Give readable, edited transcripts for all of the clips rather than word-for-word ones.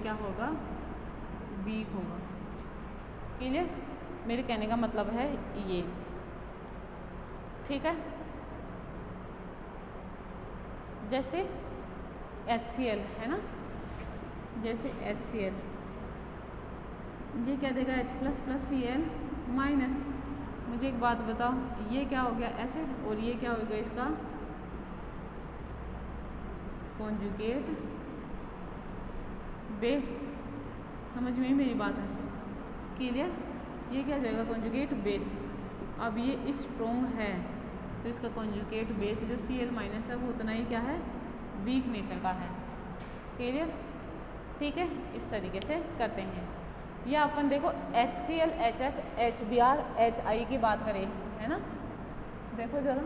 क्या होगा, वीक होगा। क्लियर? मेरे कहने का मतलब है ये, ठीक है। जैसे HCl है ना, जैसे HCl, ये क्या देगा, H plus plus Cl minus. मुझे एक बात बताओ, ये क्या हो गया एसिड और ये क्या हो गया इसका कॉन्जुगेट बेस। समझ में ही मेरी बात है, क्लियर? ये क्या जाएगा, कॉन्जुगेट बेस। अब ये स्ट्रॉन्ग है तो इसका कॉन्जुगेट बेस जो Cl माइनस है वो उतना ही क्या है, वीक नेचर का है। क्लियर? ठीक है, इस तरीके से करते हैं। या अपन देखो HCl, HF, HBr, HI की बात करें, है ना, देखो जरा,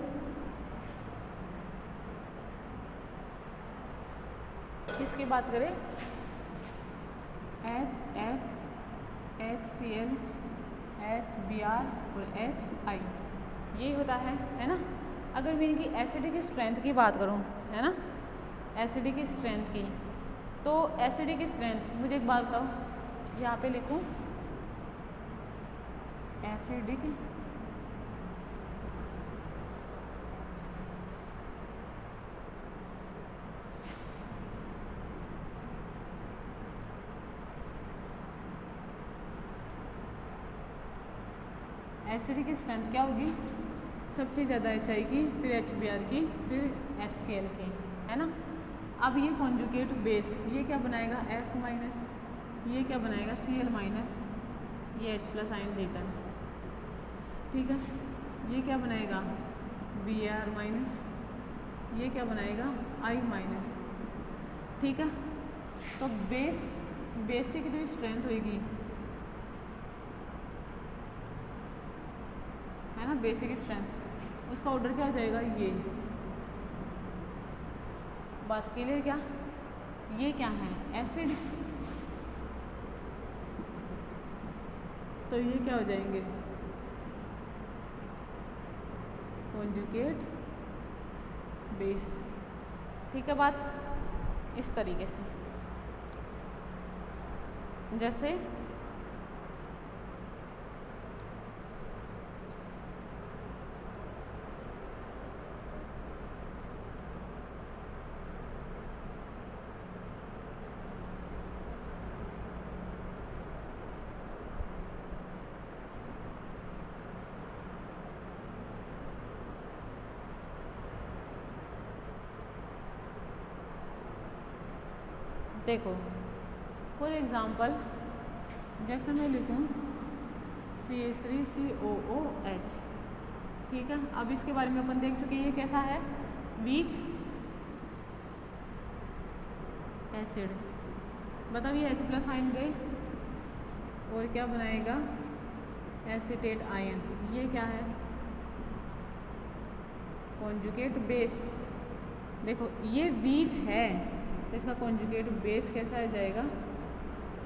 किसकी बात करें, HF, HCl, HBr और HI, यही होता है ना। अगर मैं इनकी एसिडिक स्ट्रेंथ की बात करूं, है ना, एसिडिक स्ट्रेंथ की, तो एसिडिक स्ट्रेंथ, मुझे एक बात बताओ, यहाँ पे लिखूं एसिडिक एसिडिक स्ट्रेंथ क्या होगी, सबसे ज़्यादा HI की, फिर HBr की, फिर HCl की, है ना। अब ये कॉन्जुगेट बेस, ये क्या बनाएगा, F माइनस, ये क्या बनाएगा, Cl माइनस, ये H प्लस आयन देकर, ठीक है। ये क्या बनाएगा, Br माइनस, ये क्या बनाएगा, I माइनस, ठीक है। तो बेसिक जो स्ट्रेंथ होगी, है ना, बेसिक स्ट्रेंथ, उसका ऑर्डर क्या हो जाएगा, ये बात क्लियर? क्या ये क्या है, एसिड, तो ये क्या हो जाएंगे, कॉन्जुगेट बेस, ठीक है। बात इस तरीके से, जैसे देखो फॉर एग्ज़ाम्पल, जैसे मैं लिखूँ CH3COOH, ठीक है। अब इसके बारे में अपन देख चुके हैं, ये कैसा है, वीक एसिड। बताओ ये H प्लस आयन दे और क्या बनाएगा, एसीटेट आयन, ये क्या है, कॉन्जुगेट बेस। देखो ये वीक है तो इसका कॉन्जुगेट बेस कैसा आ जाएगा,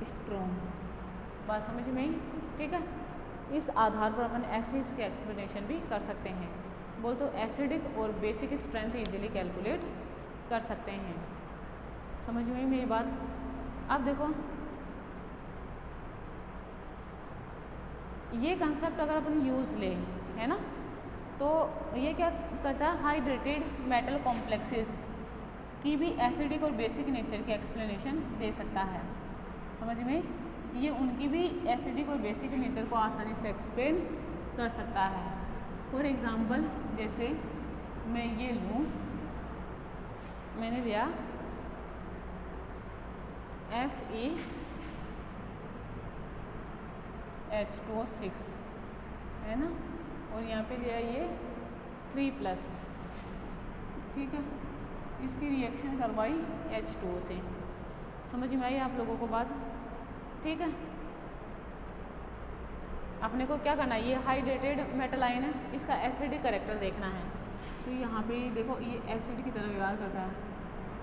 स्ट्रॉन्ग। बात समझ में आई, ठीक है। इस आधार पर अपन ऐसे इसके एक्सप्लेनेशन भी कर सकते हैं। बोल तो एसिडिक और बेसिक स्ट्रेंथ इजीली कैलकुलेट कर सकते हैं। समझ में आई मेरी बात? अब देखो ये कंसेप्ट अगर अपन यूज़ ले, है ना, तो ये क्या करता है, हाइड्रेटेड मेटल कॉम्प्लेक्सेस की भी एसिडिक और बेसिक नेचर की एक्सप्लेनेशन दे सकता है। समझ में? ये उनकी भी एसिडिक और बेसिक नेचर को आसानी से एक्सप्लेन कर सकता है। फॉर एग्ज़ाम्पल जैसे मैं ये लूँ, मैंने लिया FeH2O6, है ना, और यहाँ पे लिया ये 3+, ठीक है। इसकी रिएक्शन करवाई H2O से। समझ में आई आप लोगों को बात? ठीक है। अपने को क्या करना है, ये हाइड्रेटेड मेटल आयन है, इसका एसिडिक कैरेक्टर देखना है। तो यहाँ पे देखो ये एसिड की तरह व्यवहार करता है,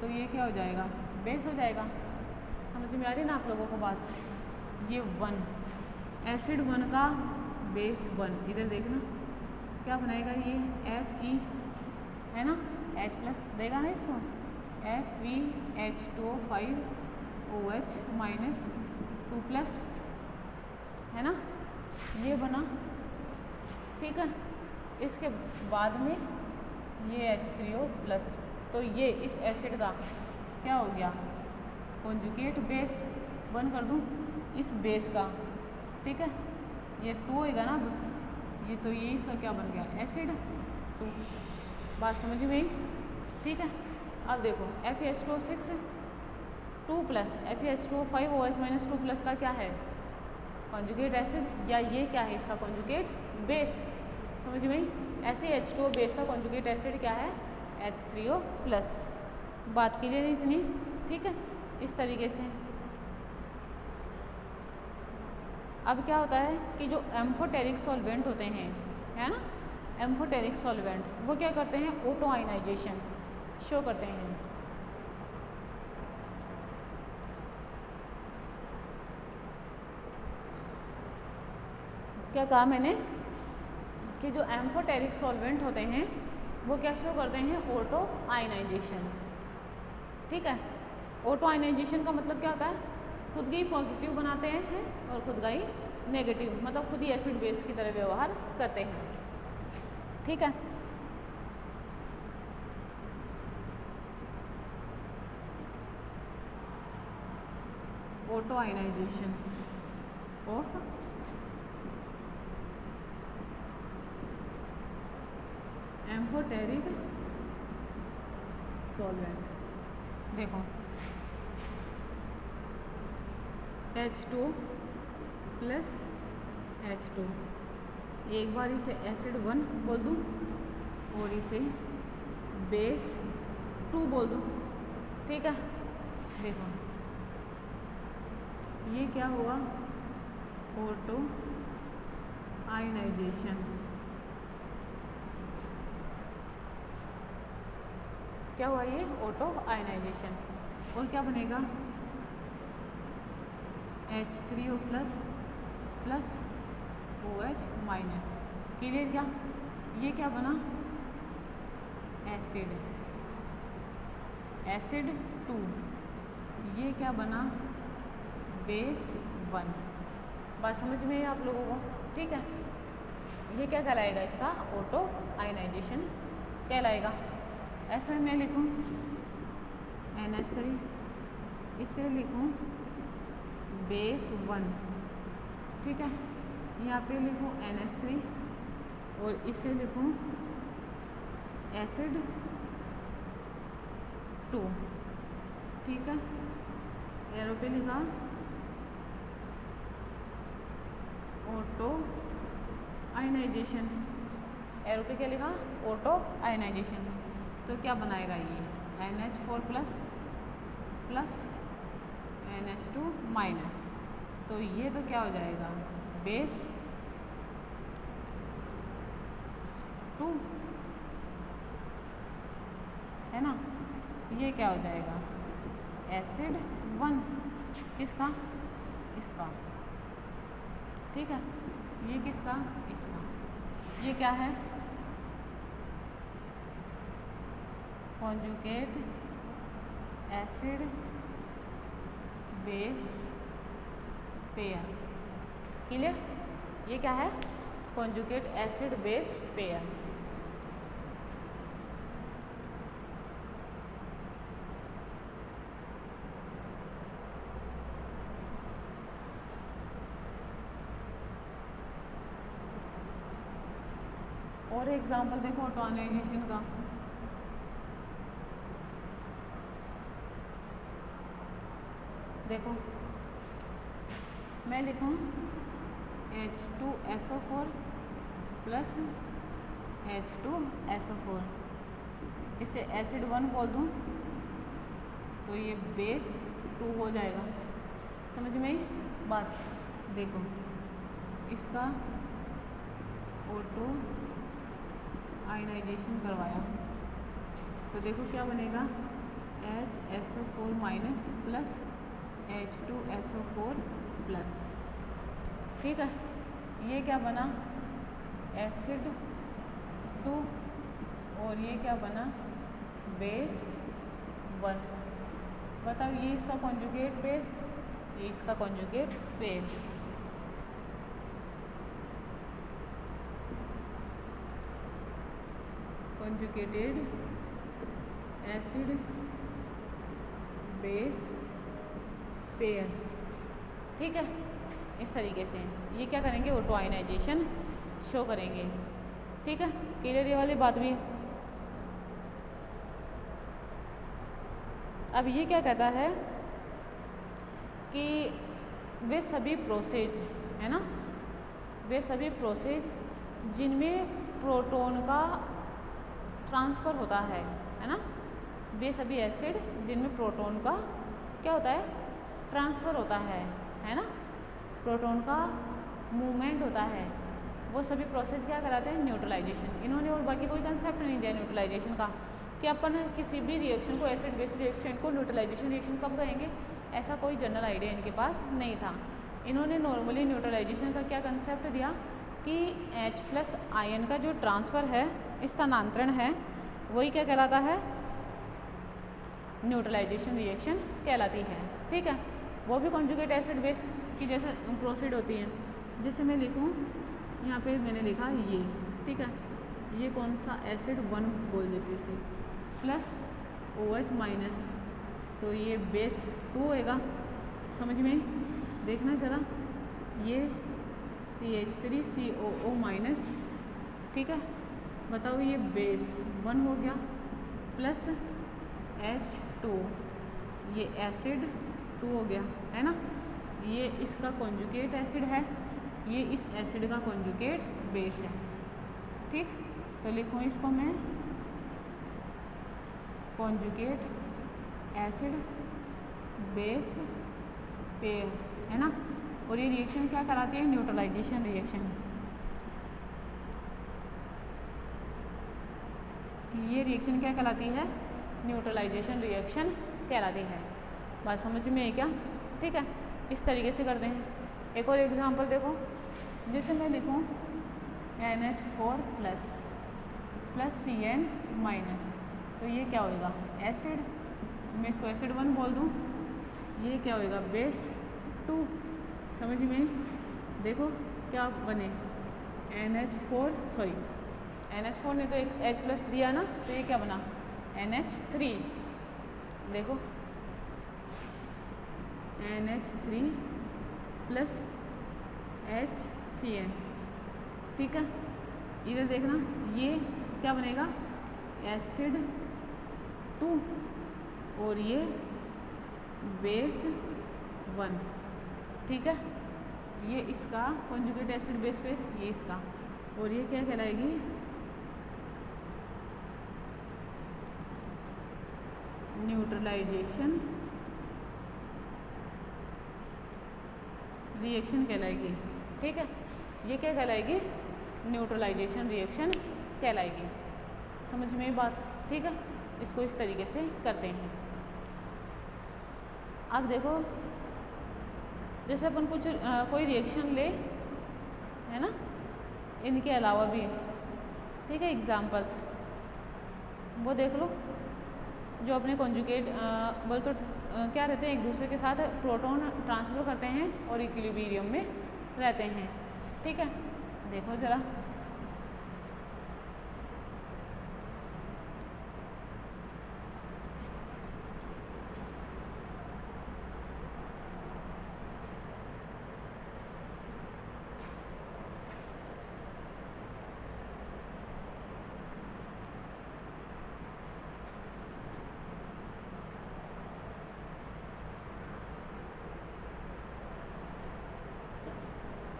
तो ये क्या हो जाएगा, बेस हो जाएगा। समझ में आ रही ना आप लोगों को बात? ये 1 एसिड 1 का बेस 1, इधर देखना क्या बनाएगा, ये Fe, है ना, H+ देगा ना इसको, FeH2O5 OH माइनस 2 प्लस, है ना, ये बना। ठीक है, इसके बाद में ये H3O प्लस, तो ये इस एसिड का क्या हो गया, कॉन्जुगेट बेस। बंद कर दूँ इस बेस का, ठीक है, ये 2 होएगा ना अब, ये तो ये इसका क्या बन गया, एसिड 2। बात समझ में आई? ठीक है, अब देखो FeH2O6 2 plus FeH2O5 OH minus 2 plus का क्या है, कॉन्जुगेट एसिड, या ये क्या है इसका कॉन्जुगेट बेस। समझ में आई? ऐसे H2O बेस का कॉन्जुगेट एसिड क्या है, H3O प्लस। बात क्लियर है इतनी? ठीक है, इस तरीके से। अब क्या होता है कि जो एम्फोटेरिक सॉल्वेंट होते हैं, है ना, एम्फोटेरिक सॉल्वेंट वो क्या करते हैं, ऑटो आयनाइजेशन शो करते हैं। क्या कहा मैंने कि जो एम्फोटेरिक सॉल्वेंट होते हैं वो क्या शो करते हैं, ऑटो आयनाइजेशन। ठीक है, ऑटो आयनाइजेशन का मतलब क्या होता है, खुद ही पॉजिटिव बनाते हैं और खुद का ही नेगेटिव, मतलब खुद ही एसिड बेस की तरह व्यवहार करते हैं। ठीक है, auto ionization of amphoteric solvent. देखो H2 प्लस H2, एक बार इसे एसिड 1 बोल दूँ और इसे बेस 2 बोल दूँ। ठीक है, देखो ये क्या हुआ, ऑटो आयनाइजेशन। क्या हुआ, ये ऑटो आयनाइजेशन, और क्या बनेगा, H3O plus plus OH minus. Clear? क्या ये क्या बना, एसिड, एसिड 2, ये क्या बना, बेस 1। बात समझ में है आप लोगों को? ठीक है, ये क्या कहलाएगा, इसका ऑटो आयनाइजेशन कहलाएगा। ऐसा मैं लिखूँ NH3, इसे लिखूँ बेस 1। ठीक है, यहाँ पे लिखूँ NH3 और इसे लिखूँ एसिड 2। ठीक है, एरो पे लिखा ऑटो आयनाइजेशन, एरो पे क्या लिखा, ऑटो आयनाइजेशन। तो क्या बनाएगा ये, NH4 plus plus NH2 minus, तो ये तो क्या हो जाएगा, बेस 2, है ना, ये क्या हो जाएगा, एसिड 1, किसका, इसका। ठीक है, ये किसका, इसका। ये क्या है, conjugate acid base pair. Clear? ये क्या है, कॉन्जुगेट एसिड बेस पेयर। और एग्जाम्पल देखो ऑटो आयनाइजेशन का, देखो मैं लिखूँ H2SO4 प्लस H2SO4, इसे एसिड 1 बोल दूँ तो ये बेस 2 हो जाएगा। समझ में आई बात? देखो इसका ऑटो आयनाइजेशन करवाया तो देखो क्या बनेगा, HSO4 minus plus H2SO4 plus. ठीक है, ये क्या बना, एसिड 2 और ये क्या बना, बेस 1। बताओ ये इसका कॉन्जुगेट पेयर, ये इसका conjugate pair. Conjugated acid base pair, ठीक है। इस तरीके से ये क्या करेंगे, ऑटो आयनाइजेशन शो करेंगे, ठीक है। क्लियर ये वाली बात भी। अब ये क्या कहता है कि वे सभी प्रोसेज है ना, वे सभी प्रोसेज जिनमें प्रोटॉन का ट्रांसफ़र होता है ना, वे सभी एसिड जिनमें प्रोटॉन का क्या होता है, ट्रांसफ़र होता है ना, प्रोटॉन का मूवमेंट होता है, वो सभी प्रोसेस क्या कराते हैं, न्यूट्रलाइजेशन। इन्होंने और बाकी कोई कंसेप्ट नहीं दिया न्यूट्रलाइजेशन का कि अपन किसी भी रिएक्शन को, एसिड बेस रिएक्शन को न्यूट्रलाइजेशन रिएक्शन कब कहेंगे, ऐसा कोई जनरल आइडिया इनके पास नहीं था। इन्होंने नॉर्मली न्यूट्रलाइजेशन का क्या कंसेप्ट दिया कि H+ आयन का जो ट्रांसफ़र है, स्थानांतरण है, वही क्या कहलाता है, न्यूट्रलाइजेशन रिएक्शन कहलाती है, ठीक है। वो भी कॉन्जुगेट एसिड बेस की जैसे प्रोसीड होती हैं। जैसे मैं लिखूँ यहाँ पे, मैंने लिखा ये, ठीक है, ये कौन सा एसिड 1 बोल देती हूँ इसे, प्लस OH-, तो ये बेस 2 होएगा, समझ में देखना ज़रा, ये CH3COO-, ठीक है। बताओ ये बेस 1 हो गया, प्लस H2, ये एसिड 2 हो गया, है ना। ये इसका कॉन्जुगेट एसिड है, ये इस एसिड का कॉन्जुगेट बेस है, ठीक। तो लिखूँ इसको मैं कॉन्जुगेट एसिड बेस पेयर, है ना। और ये रिएक्शन क्या कराती है, न्यूट्रलाइजेशन रिएक्शन। ये रिएक्शन क्या कहलाती है, न्यूट्रलाइजेशन रिएक्शन कहलाती है। बात समझ में है क्या, ठीक है। इस तरीके से करते हैं। एक और एग्जांपल देखो, जैसे मैं लिखूँ NH4 प्लस Cn-, तो ये क्या होएगा, एसिड, मैं इसको एसिड 1 बोल दूँ, ये क्या होएगा, बेस 2, समझ में। देखो क्या बने, NH4 ने तो एक H+ दिया ना, तो ये क्या बना, NH3, देखो NH3 प्लस HCl, ठीक है। इधर देखना, ये क्या बनेगा, एसिड 2, और ये बेस 1, ठीक है। ये इसका कॉन्जुगेट एसिड बेस पे, ये इसका, और ये क्या कहलाएगी, न्यूट्रलाइजेशन रिएक्शन कहलाएगी, ठीक है। ये क्या कहलाएगी, न्यूट्रलाइजेशन रिएक्शन कहलाएगी, समझ में बात, ठीक है। इसको इस तरीके से करते हैं। अब देखो, जैसे अपन कुछ कोई रिएक्शन ले, है ना, इनके अलावा भी, ठीक है, एग्जांपल्स वो देख लो, जो अपने कॉन्जुगेट बोल तो क्या रहते हैं, एक दूसरे के साथ प्रोटॉन ट्रांसफ़र करते हैं और इक्विलिब्रियम में रहते हैं, ठीक है। देखो ज़रा,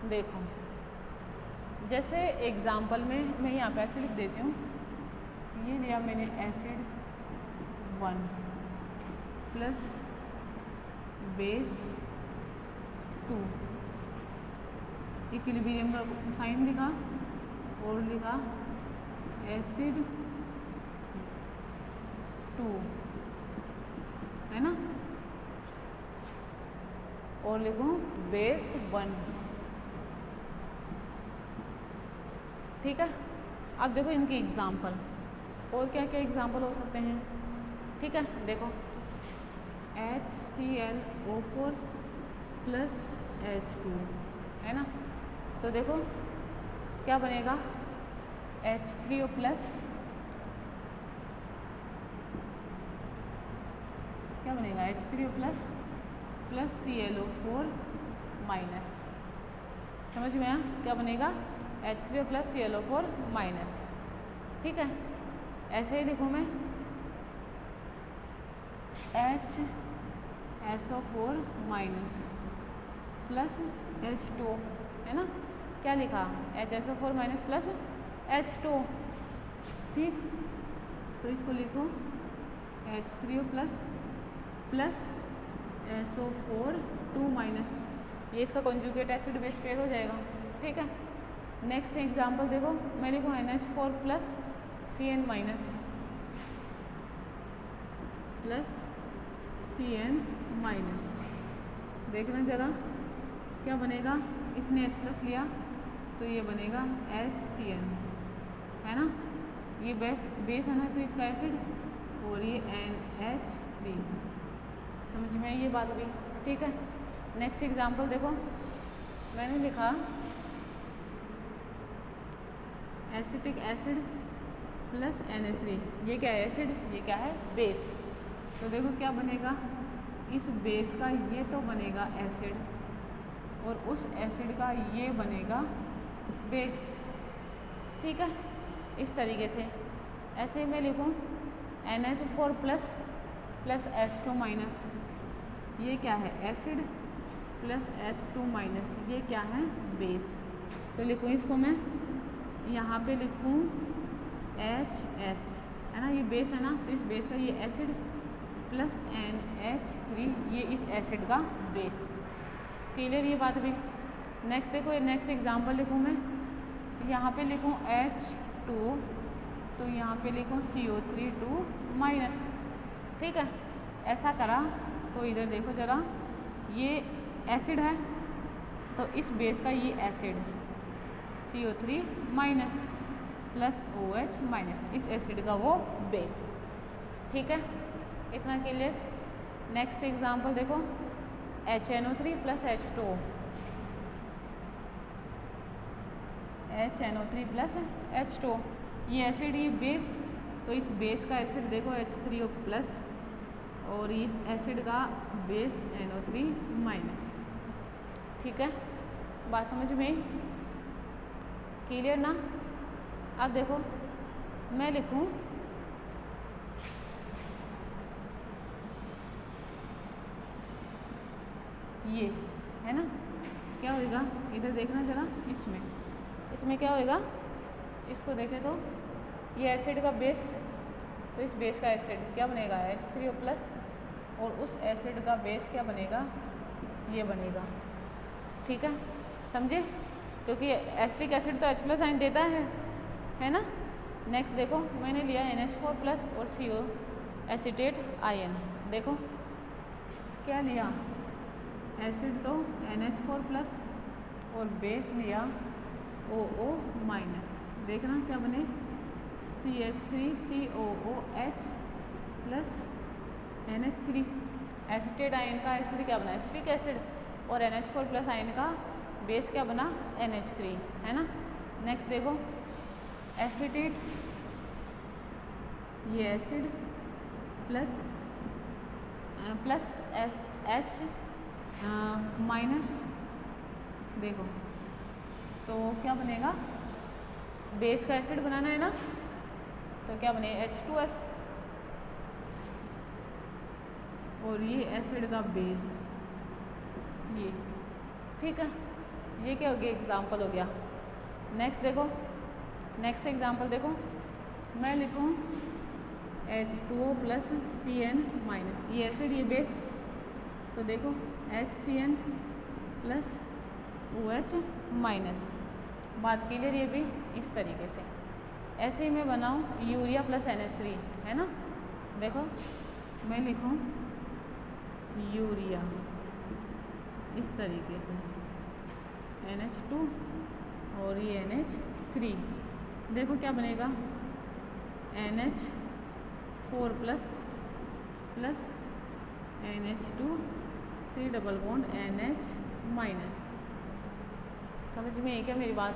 देखो जैसे एग्जाम्पल में मैं यहाँ पे ऐसे लिख देती हूँ, ये लिया मैंने एसिड 1 प्लस बेस 2, इक्विलिब्रियम का साइन लिखा और लिखा एसिड 2, है ना, और लिखूँ बेस 1, ठीक है। अब देखो इनके एग्जाम्पल, और क्या क्या एग्जाम्पल हो सकते हैं, ठीक है। देखो HClO4 प्लस H2, है ना। तो देखो क्या बनेगा, H3O प्लस, क्या बनेगा H3O plus plus ClO4 minus. समझ में आया क्या बनेगा, H3O प्लस ClO4 माइनस। ठीक है, ऐसे ही लिखूँ मैं HSO4 माइनस प्लस H2, है ना। क्या लिखा, HSO4 माइनस प्लस H2। ठीक, तो इसको लिखो H3O plus plus SO4 2 minus, ये इसका कॉन्जुगेट एसिड बेस पेयर हो जाएगा। ठीक है, नेक्स्ट एग्जांपल देखो, मैं लिखूँ NH4 plus CN minus plus CN minus. देखना जरा क्या बनेगा, इसने H प्लस लिया तो ये बनेगा HCN, है ना। ये बेस है ना, तो इसका एसिड, और ये NH3। समझ में आई ये बात भी। ठीक है, नेक्स्ट एग्जांपल देखो, मैंने लिखा एसिटिक एसिड प्लस NH3। ये क्या है, एसिड, ये क्या है, बेस। तो देखो क्या बनेगा, इस बेस का ये तो बनेगा एसिड, और उस एसिड का ये बनेगा बेस। ठीक है, इस तरीके से। ऐसे ही मैं लिखूँ NH4 plus plus H2 minus, ये क्या है, एसिड, प्लस H2 माइनस, ये क्या है, बेस। तो लिखूँ इसको मैं, यहाँ पे लिखूँ HS, है ना, ये बेस है ना, तो इस बेस का ये एसिड प्लस NH3, ये इस एसिड का बेस। क्लियर ये बात भी। नेक्स्ट देखो, नेक्स्ट एग्जांपल लिखूँ मैं, यहाँ पे लिखूँ H2, तो यहाँ पे लिखूँ CO3 2 माइनस। ठीक है, ऐसा करा तो इधर देखो जरा, ये एसिड है तो इस बेस का ये acid CO3 minus plus OH minus, इस एसिड का वो बेस। ठीक है, इतना क्लियर। नेक्स्ट एग्जांपल देखो, HNO3 plus H2, HNO3 plus H2, ये एसिड, ये बेस, तो इस बेस का एसिड देखो H3O प्लस, और इस एसिड का बेस NO3 माइनस। ठीक है, बात समझ में आई, क्लियर ना। अब देखो मैं लिखूं ये, है ना, क्या होएगा, इधर देखना जरा, इसमें क्या होएगा, इसको देखें तो ये एसिड का बेस, तो इस बेस का एसिड क्या बनेगा, H3O प्लस, और उस एसिड का बेस क्या बनेगा, ये बनेगा। ठीक है, समझे, क्योंकि एसिटिक एसिड तो H प्लस आयन देता है ना। नेक्स्ट देखो, मैंने लिया NH4 प्लस और CO एसिटेट आयन। देखो क्या लिया, एसिड तो NH4 प्लस और बेस लिया OO माइनस। देखना क्या बने, CH3COOH plus NH3। Acetate ion का एसिड क्या बना, एसिटिक एसिड, और NH4 प्लस आयन का बेस क्या बना, NH3, है ना। नेक्स्ट देखो, एसिटेट, ये एसिड प्लस SH माइनस, देखो तो क्या बनेगा, बेस का एसिड बनाना है ना, तो क्या बने H2S, और ये एसिड का बेस, ये। ठीक है, ये क्या हो गया, एग्जाम्पल हो गया। नेक्स्ट देखो, नेक्स्ट एग्जाम्पल देखो, मैं लिखूँ H2O प्लस CN माइनस, ये एसिड, ये बेस, तो देखो HCN प्लस OH माइनस। बात क्लियर ये भी इस तरीके से। ऐसे ही मैं बनाऊँ यूरिया प्लस NH3, है ना। देखो मैं लिखूँ यूरिया इस तरीके से, NH2 और ये NH3। देखो क्या बनेगा, NH4 plus NH2 C double bond NH minus. समझ में आई क्या मेरी बात?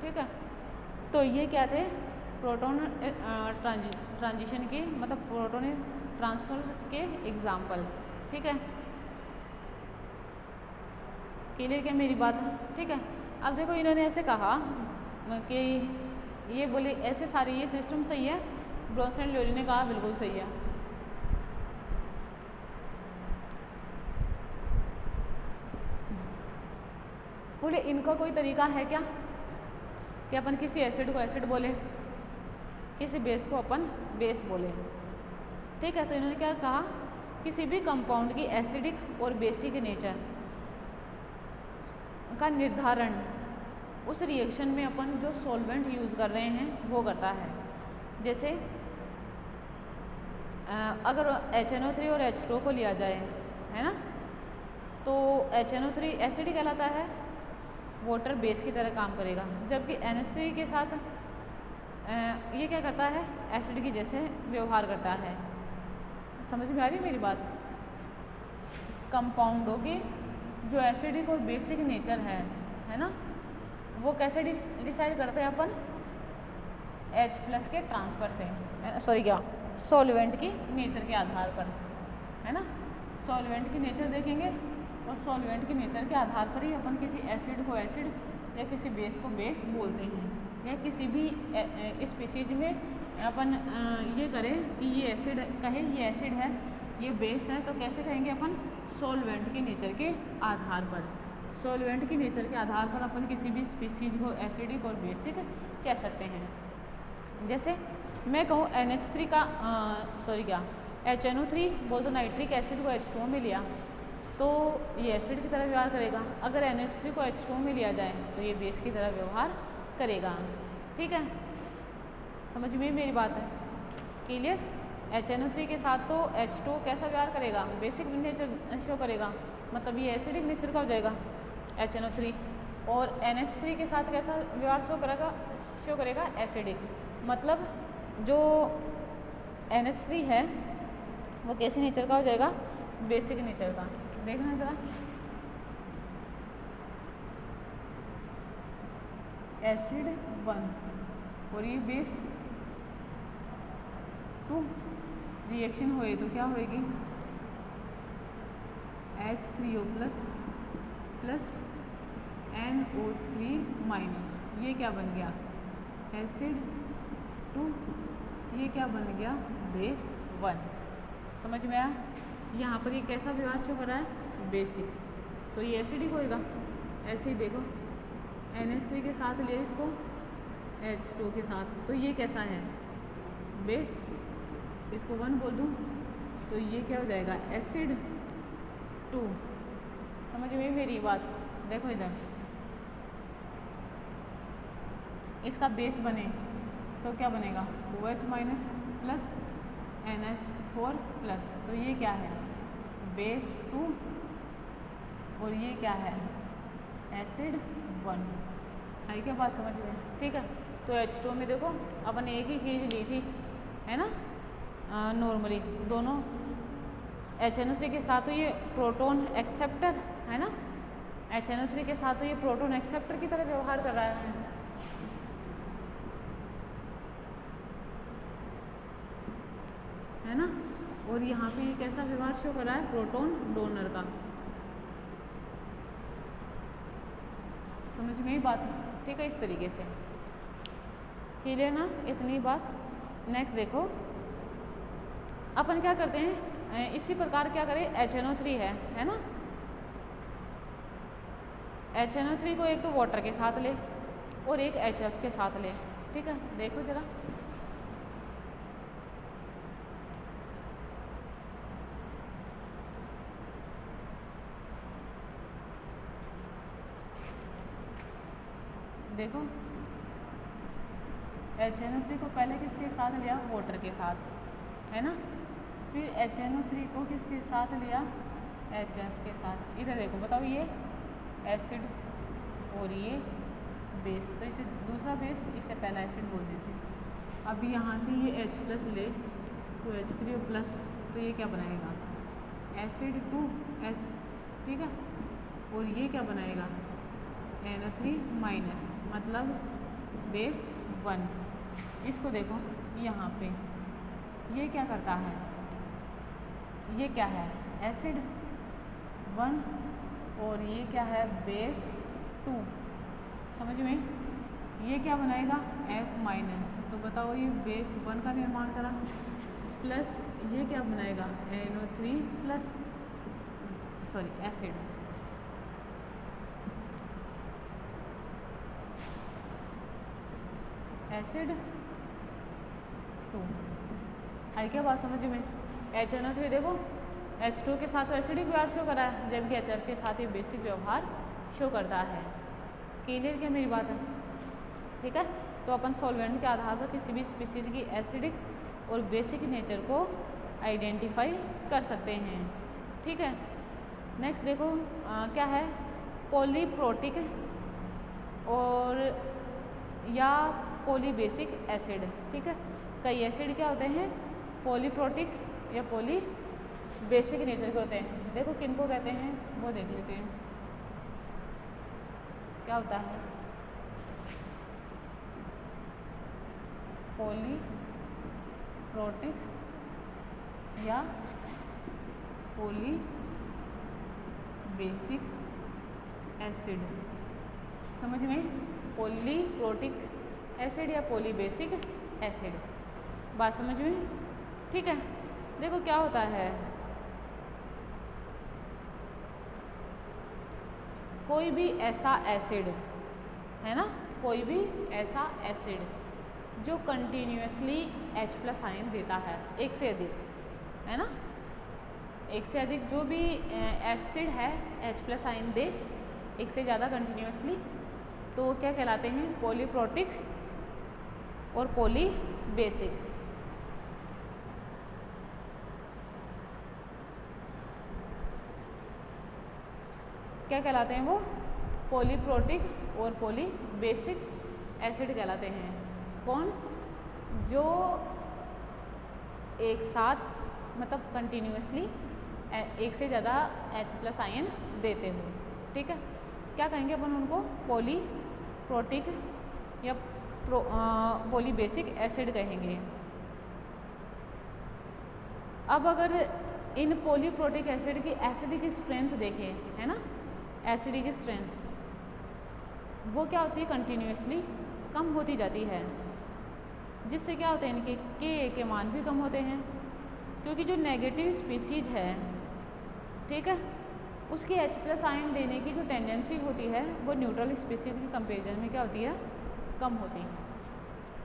ठीक है, तो ये क्या थे? प्रोटॉन ट्रांजिशन के मतलब प्रोटॉन ट्रांसफ़र के एग्जाम्पल। ठीक है, क्लियर क्या मेरी बात? ठीक है, अब देखो इन्होंने ऐसे कहा कि ये बोले ऐसे सारे ये सिस्टम सही है, ब्रोंसन एंड ल्यूरी ने कहा बिल्कुल सही है। बोले इनका कोई तरीका है क्या कि अपन किसी एसिड को एसिड बोले, किसी बेस को अपन बेस बोले। ठीक है, तो इन्होंने क्या कहा, किसी भी कंपाउंड की एसिडिक और बेसिक नेचर का निर्धारण उस रिएक्शन में अपन जो सॉल्वेंट यूज़ कर रहे हैं वो करता है। जैसे अगर HNO3 और H2 को लिया जाए, है ना, तो HNO3 एसिड कहलाता है, वाटर बेस की तरह काम करेगा, जबकि NH3 के साथ ये क्या करता है, एसिड की जैसे व्यवहार करता है। समझ में आ रही है मेरी बात? कंपाउंडों की जो एसिडिक और बेसिक नेचर है ना, वो कैसे डिसाइड करते हैं अपन? H+ के ट्रांसफ़र से, सॉरी क्या, सॉल्वेंट की नेचर के आधार पर, है ना। सॉल्वेंट की नेचर देखेंगे और सॉल्वेंट की नेचर के आधार पर ही अपन किसी एसिड को एसिड या किसी बेस को बेस बोलते हैं। या किसी भी स्पीसीज में अपन ये करें कि ये एसिड कहे, ये एसिड है, ये बेस है, तो कैसे कहेंगे अपन? सॉल्वेंट की नेचर के आधार पर। सॉल्वेंट की नेचर के आधार पर अपन किसी भी स्पीसीज को एसिडिक और बेसिक कह सकते हैं। जैसे मैं कहूँ NH3 का सॉरी क्या, HNO3 बोल दो, नाइट्रिक एसिड को H2O में लिया तो ये एसिड की तरह व्यवहार करेगा। अगर NH3 को H2O में लिया जाए तो ये बेस की तरह व्यवहार करेगा। ठीक है, समझ में मेरी बात है? क्लियर? HNO3 के साथ तो H2O कैसा व्यवहार करेगा? बेसिक नेचर शो करेगा, मतलब ये एसिडिक नेचर का हो जाएगा HNO3। और NH3 के साथ कैसा व्यवहार शो करेगा? एसिडिक। मतलब जो NH3 है वो कैसे नेचर का हो जाएगा? बेसिक नेचर का। देखना ज़रा, एसिड 1 और ये बेस 2 रिएक्शन हुए तो क्या होएगी? H3O plus NO3 minus. ये क्या बन गया? एसिड 2। ये क्या बन गया? बेस 1। समझ में आया? यहाँ पर ये कैसा व्यवहार शो कर रहा है? बेसिक। तो ये एसिडिक होएगा। ऐसे ही देखो, NH3 के साथ ले इसको H2 के साथ, तो ये कैसा है? बेस। इसको 1 बोल दूँ तो ये क्या हो जाएगा? एसिड 2। समझ में मेरी बात? देखो इधर, इसका बेस बने तो क्या बनेगा? OH minus plus NH4 plus. तो ये क्या है? बेस 2 और ये क्या है? एसिड 1। है क्या बात समझ में? ठीक है, तो H2 में देखो अपन एक ही चीज़ ली थी, है ना, नॉर्मली दोनों। HNO3 के साथ तो ये प्रोटॉन एक्सेप्टर है ना, HNO3 के साथ तो ये प्रोटॉन एक्सेप्टर की तरह व्यवहार कर रहा है ना। और यहाँ पे ये कैसा व्यवहार शो कर रहा है? प्रोटॉन डोनर का। समझ में ही बात? ठीक है, इस तरीके से क्लियर ना? इतनी बात। नेक्स्ट देखो, अपन क्या करते हैं, इसी प्रकार क्या करें? HNO3 है ना, HNO3 को एक तो वाटर के साथ ले और एक HF के साथ ले। ठीक है, देखो जरा, देखो HNO3 को पहले किसके साथ लिया? वाटर के साथ, है ना। फिर HNO3 को किसके साथ लिया? HF के साथ। इधर देखो, बताओ, ये एसिड और ये बेस, तो इसे दूसरा बेस, इसे पहला एसिड बोल देते हैं। अब यहाँ से ये H+ ले तो H3O+, तो ये क्या बनाएगा? एसिड 2 ठीक है, और ये क्या बनाएगा NO3 माइनस, मतलब बेस 1। इसको देखो यहाँ पे ये क्या करता है, ये क्या है एसिड 1 और ये क्या है बेस 2, समझ में। ये क्या बनाएगा F माइनस, तो बताओ ये बेस 1 का निर्माण करा, प्लस ये क्या बनाएगा NO3 प्लस एसिड। एसिड 2 आई क्या बात समझ में। HNO3 देखो H2 के साथ तो एसिडिक व्यवहार शो कर रहा है, जबकि HF के साथ ये बेसिक व्यवहार शो करता है। क्लियर क्या मेरी बात है, ठीक है। तो अपन सॉल्वेंट के आधार पर किसी भी स्पीसीज की एसिडिक और बेसिक नेचर को आइडेंटिफाई कर सकते हैं, ठीक है। नेक्स्ट देखो क्या है पॉलीप्रोटिक और या पॉलीबेसिक एसिड, ठीक है। कई एसिड क्या होते हैं पॉलीप्रोटिक या पॉलीबेसिक नेचर के होते हैं। देखो किन को कहते हैं वो देख लेते हैं क्या होता है पॉलीप्रोटिक या पॉलीबेसिक एसिड, समझ में। पॉलीप्रोटिक एसिड या पॉलीबेसिक एसिड, बात समझ में, ठीक है। देखो क्या होता है कोई भी ऐसा एसिड है ना, कोई भी ऐसा एसिड जो कंटिन्यूसली H+ आयन देता है, एक से अधिक है ना, एक से अधिक जो भी एसिड है H+ आयन दे एक से ज़्यादा कंटिन्यूसली, तो वो क्या कहलाते हैं पॉलीप्रोटिक और पॉलीबेसिक। क्या कहलाते हैं वो पॉलीप्रोटिक और पॉलीबेसिक एसिड कहलाते हैं। कौन जो एक साथ मतलब कंटिन्यूसली एक से ज़्यादा H+ आयन देते हो, ठीक है। क्या कहेंगे अपन उनको पॉलीप्रोटिक या पॉलीबेसिक एसिड कहेंगे। अब अगर इन पॉलीप्रोटिक एसिड की एसिडिक स्ट्रेंथ देखें, है ना, एसिडिक स्ट्रेंथ वो क्या होती है कंटिन्यूसली कम होती जाती है, जिससे क्या होता है इनके के मान भी कम होते हैं, क्योंकि जो नेगेटिव स्पीसीज है, ठीक है, उसकी H+ आयन देने की जो टेंडेंसी होती है वो न्यूट्रल स्पीसीज के कंपेरिजन में क्या होती है कम होती है,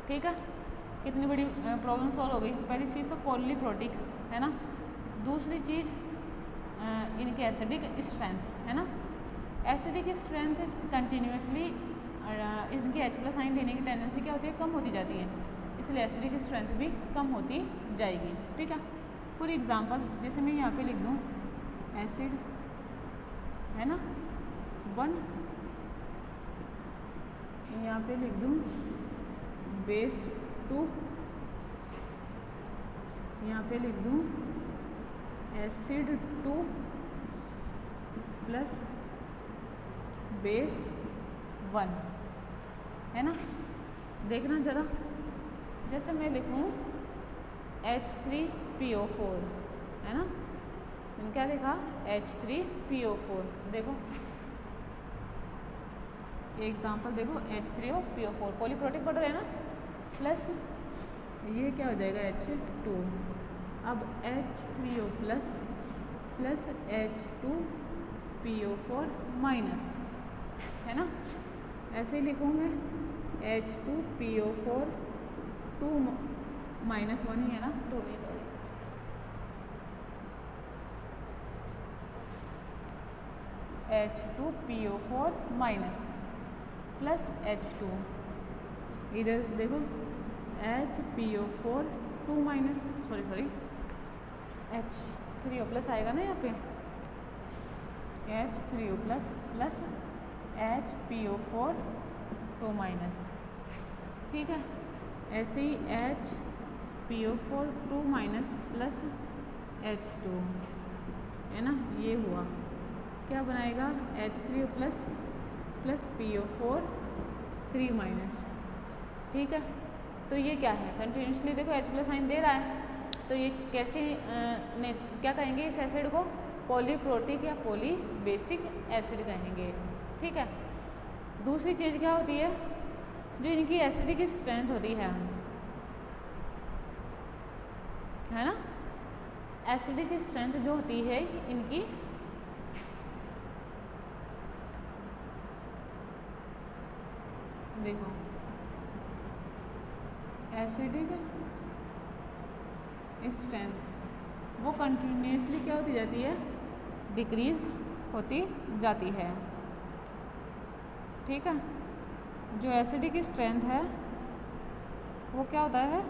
ठीक है। कितनी बड़ी प्रॉब्लम सॉल्व हो गई। पहली चीज़ तो पॉलीप्रोटिक है ना, दूसरी चीज़ इनकी एसिडिक स्ट्रेंथ है ना, एसिडिक स्ट्रेंथ कंटिन्यूसली इनकी H+ आयन देने की टेंडेंसी क्या होती है कम होती जाती है, इसलिए एसिडिक स्ट्रेंथ भी कम होती जाएगी, ठीक है। फॉर एग्जांपल जैसे मैं यहाँ पे लिख दूँ एसिड है ना 1, यहाँ पे लिख दूँ बेस 2, यहाँ पे लिख दूँ एसिड 2 प्लस बेस 1, है ना। देखना ज़रा, जैसे मैं लिखूँ H3PO4 है ना, मैंने क्या देखा H3PO4, देखो एग्जाम्पल देखो H3PO4 पॉलीप्रोटिक पढ़ रहे हैं ना, प्लस ये क्या हो जाएगा H2, अब H3O प्लस H2PO4 माइनस, है ना। ऐसे ही लिखूँ मैं H2PO4 2 -1 ही है ना, 2 नहीं sorry, H2PO4 minus plus H2, इधर देखो HPO4 2 minus sorry H3O plus आएगा ना यहाँ पे, H3O प्लस HPO4 2 माइनस, ठीक है। ऐसे ही HPO4 2 माइनस प्लस H2 है ना, ये हुआ, क्या बनाएगा H3 प्लस PO4 3 माइनस। ठीक है, तो ये क्या है, कंटिन्यूसली देखो H प्लस साइन दे रहा है, तो ये कैसे क्या कहेंगे इस एसिड को, पॉलीप्रोटिक या पॉली बेसिक एसिड कहेंगे। ठीक है, दूसरी चीज़ क्या होती है, जो इनकी एसिडिक स्ट्रेंथ होती है ना, एसिडिक स्ट्रेंथ जो होती है इनकी, देखो एसिडिक स्ट्रेंथ वो कंटिन्यूसली क्या होती जाती है, डिक्रीज होती जाती है। ठीक है, जो एसिडिक स्ट्रेंथ है वो क्या होता है,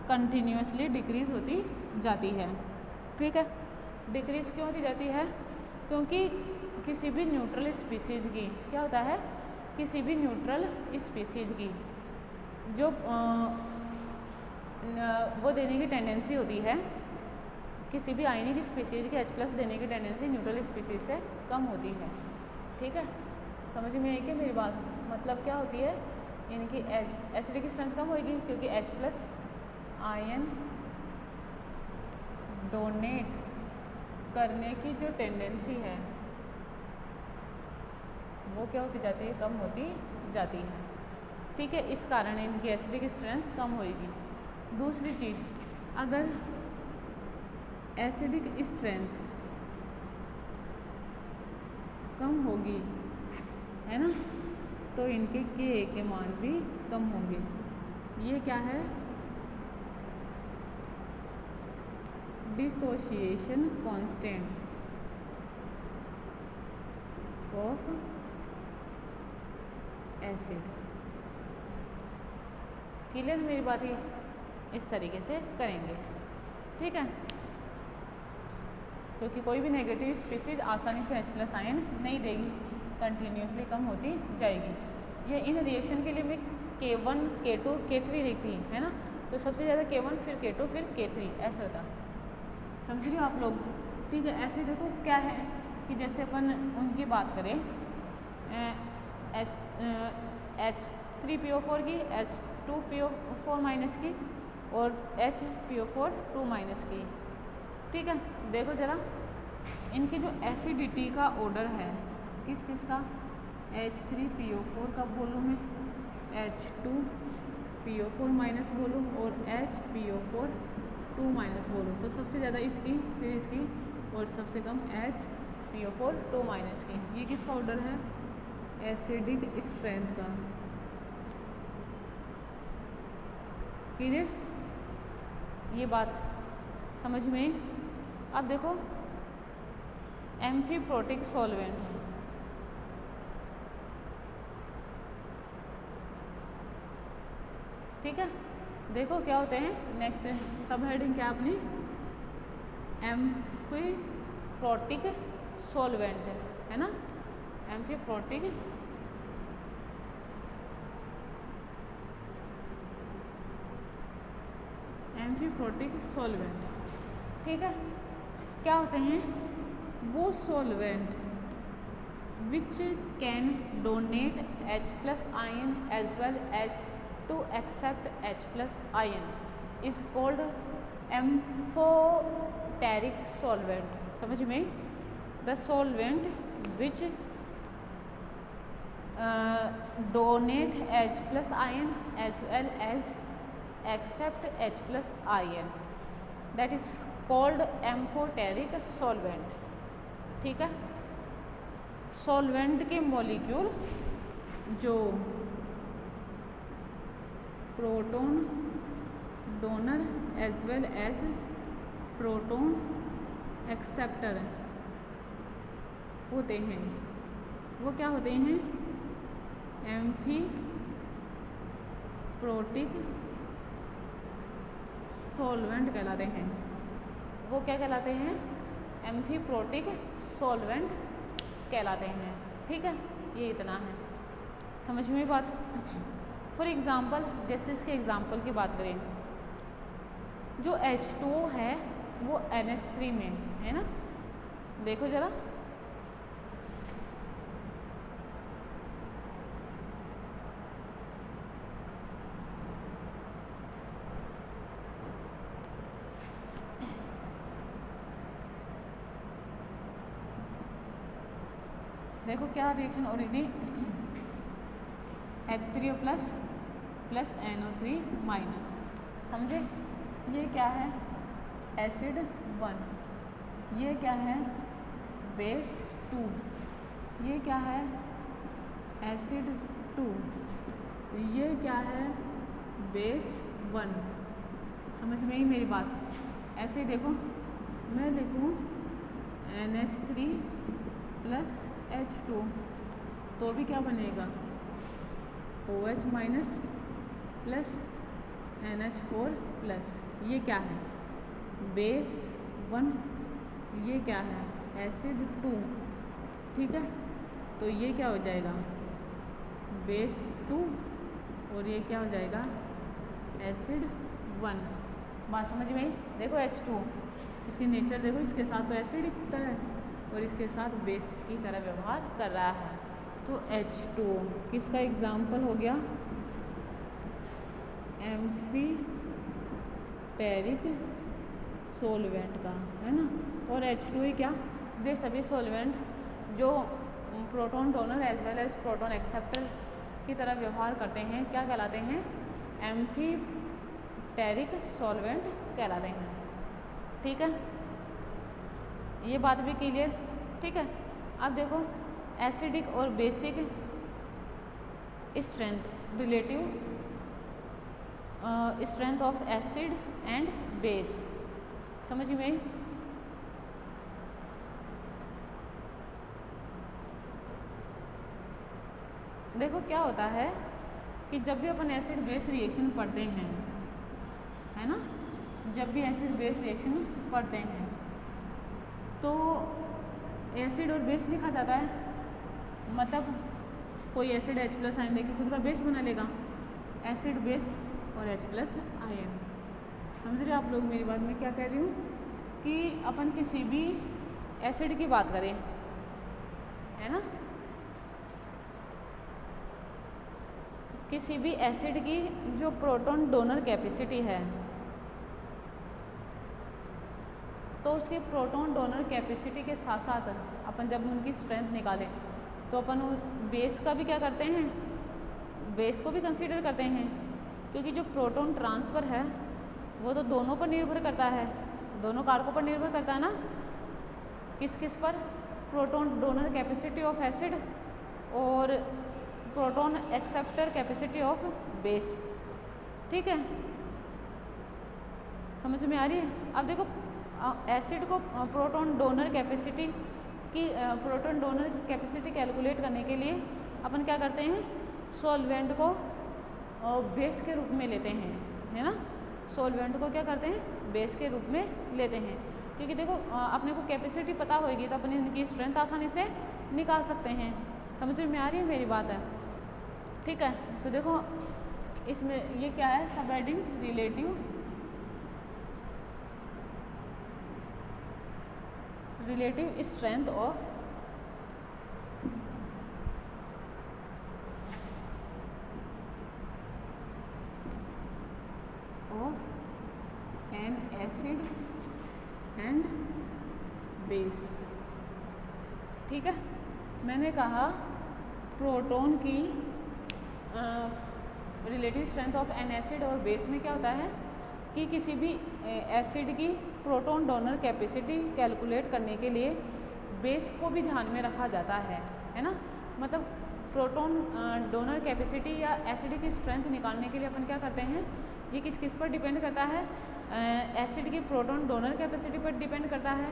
कंटिन्यूसली डिक्रीज होती जाती है। ठीक है, डिक्रीज क्यों होती जाती है, क्योंकि किसी भी न्यूट्रल स्पीसीज की क्या होता है, किसी भी न्यूट्रल स्पीसीज की जो वो देने की टेंडेंसी होती है, किसी भी आयनिक स्पीसीज की H+ देने की टेंडेंसी न्यूट्रल स्पीसीज से कम होती है। ठीक है, समझ में आई क्या मेरी बात, मतलब क्या होती है, इनकी एसिडिक स्ट्रेंथ कम होगी क्योंकि H+ आयन डोनेट करने की जो टेंडेंसी है वो क्या होती जाती है, कम होती जाती है। ठीक है, इस कारण इनकी एसिडिक स्ट्रेंथ कम होगी। दूसरी चीज़, अगर एसिडिक स्ट्रेंथ कम होगी है ना, तो इनके के मान भी कम होंगे। ये क्या है, dissociation constant of acid. Clear मेरी बात, ही इस तरीके से करेंगे। ठीक है, क्योंकि कोई भी नेगेटिव स्पीसीज आसानी से H+ आयन नहीं देगी, कंटिन्यूसली कम होती जाएगी। ये इन रिएक्शन के लिए मैं K1 K2 K3 लिखती है ना, तो सबसे ज़्यादा K1 फिर K2 फिर K3 ऐसे होता, समझ रहे हो आप लोग। ठीक है, ऐसे देखो क्या है कि जैसे अपन उनकी बात करें H3PO4 की, H2PO4 माइनस की और HPO4 2 माइनस की। ठीक है, देखो ज़रा इनकी जो एसिडिटी का ऑर्डर है किस किस का, H3PO4 का बोलूँ मैं, H2PO4 माइनस बोलूँ और HPO4 2 माइनस बोलूँ, तो सबसे ज़्यादा इसकी, फिर इसकी और सबसे कम HPO4 2 माइनस की। ये किसका ऑर्डर है, एसिडिक स्ट्रेंथ का। क्लियर, ये बात समझ में। अब देखो एम्फीप्रोटिक सॉल्वेंट है, ठीक है, देखो क्या होते हैं, नेक्स्ट सब हेडिंग क्या अपनी, एम्फीप्रोटिक सॉल्वेंट है ना, एम्फीप्रोटिक सॉल्वेंट। ठीक है, क्या होते हैं वो solvent which can donate H+ ion as well as to accept H+ ion is called amphoteric solvent. समझ में, the solvent which donate H+ ion as well as accept H+ ion, that is called amphoteric solvent. ठीक है, solvent के molecule जो proton donor as well as proton acceptor होते हैं, वो क्या होते हैं, एम्फीप्रोटिक सॉल्वेंट कहलाते हैं। वो क्या कहलाते हैं, एम्फीप्रोटिक सॉल्वेंट कहलाते हैं। ठीक है, ये इतना है, समझ में बात। फॉर एग्ज़ाम्पल, जैसे इसके एग्ज़ाम्पल की बात करें, जो H2O है वो NH3 में है ना, देखो ज़रा, देखो क्या रिएक्शन हो रही थी, H3O प्लस NO3 माइनस, समझे। ये क्या है, एसिड 1, ये क्या है, बेस 2, ये क्या है, एसिड 2, ये क्या है, बेस 1। समझ में ही मेरी बात। ऐसे ही देखो, मैं लिखूँ NH3 प्लस H2 तो भी क्या बनेगा, OH minus plus NH4 plus, ये क्या है, बेस 1, ये क्या है, एसिड 2, ठीक है। तो ये क्या हो जाएगा, बेस 2 और ये क्या हो जाएगा, एसिड 1। बात समझ में आई। देखो H2 इसकी नेचर देखो, इसके साथ तो एसिड की तरह और इसके साथ बेस की तरह व्यवहार कर रहा है। तो H2 किसका एग्जाम्पल हो गया, एम्फीटेरिक सोलवेंट का, है ना। और H2 ही क्या, वे सभी सोलवेंट जो proton donor as well as proton acceptor की तरह व्यवहार करते हैं, क्या कहलाते हैं, एम्फीटेरिक सॉल्वेंट कहलाते हैं। ठीक है, ये बात भी क्लियर, ठीक है। अब देखो एसिडिक और basic strength, relative strength of acid and base, समझ में आई। देखो क्या होता है कि जब भी अपन एसिड बेस रिएक्शन पढ़ते हैं, है ना, जब भी एसिड बेस रिएक्शन पढ़ते हैं तो एसिड और बेस लिखा जाता है, मतलब कोई एसिड H+ आयन देके खुद का बेस बना लेगा, एसिड बेस और H+ आयन। समझ रहे हो आप लोग मेरी बात, में क्या कह रही हूँ कि अपन किसी भी एसिड की बात करें, है ना, किसी भी एसिड की जो प्रोटॉन डोनर कैपेसिटी है, तो उसकी प्रोटॉन डोनर कैपेसिटी के साथ साथ अपन जब उनकी स्ट्रेंथ निकालें तो अपन बेस का भी क्या करते हैं, बेस को भी कंसीडर करते हैं, क्योंकि जो प्रोटॉन ट्रांसफ़र है वो तो दोनों पर निर्भर करता है, दोनों कारकों पर निर्भर करता है ना। किस किस पर, proton donor capacity of acid और proton acceptor capacity of base. ठीक है, समझ में आ रही है। अब देखो एसिड को प्रोटॉन डोनर कैपेसिटी की प्रोटॉन डोनर कैपेसिटी कैलकुलेट करने के लिए अपन क्या करते हैं, सॉल्वेंट को बेस के रूप में लेते हैं, है ना। सॉल्वेंट को क्या करते हैं, बेस के रूप में लेते हैं, क्योंकि देखो अपने को कैपेसिटी पता होगी तो अपने इनकी स्ट्रेंथ आसानी से निकाल सकते हैं। समझ में आ रही है मेरी बात है, ठीक है। तो देखो इसमें ये क्या है, subheading relative strength of an acid and base. ठीक है, मैंने कहा प्रोटॉन की relative strength of an acid और बेस में क्या होता है कि किसी भी एसिड की प्रोटॉन डोनर कैपेसिटी कैलकुलेट करने के लिए बेस को भी ध्यान में रखा जाता है ना। मतलब प्रोटॉन डोनर कैपेसिटी या एसिड की स्ट्रेंथ निकालने के लिए अपन क्या करते हैं, ये किस किस पर डिपेंड करता है, एसिड की प्रोटॉन डोनर कैपेसिटी पर डिपेंड करता है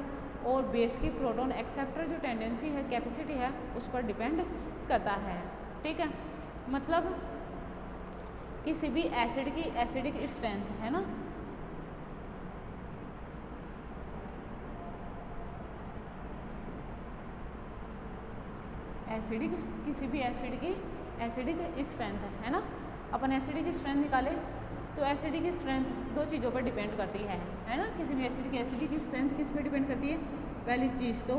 और बेस की प्रोटॉन एक्सेप्टर जो टेंडेंसी है, कैपेसिटी है, उस पर डिपेंड करता है। ठीक है, मतलब किसी भी एसिड की एसिडिक स्ट्रेंथ, है ना, एसिडिक, किसी भी एसिड की एसिडिक स्ट्रेंथ है ना। अपन एसिडिक स्ट्रेंथ निकाले तो एसिडिक स्ट्रेंथ दो चीज़ों पर डिपेंड करती है ना। किसी भी एसिड की एसिडिक स्ट्रेंथ किस पर डिपेंड करती है, पहली चीज़ तो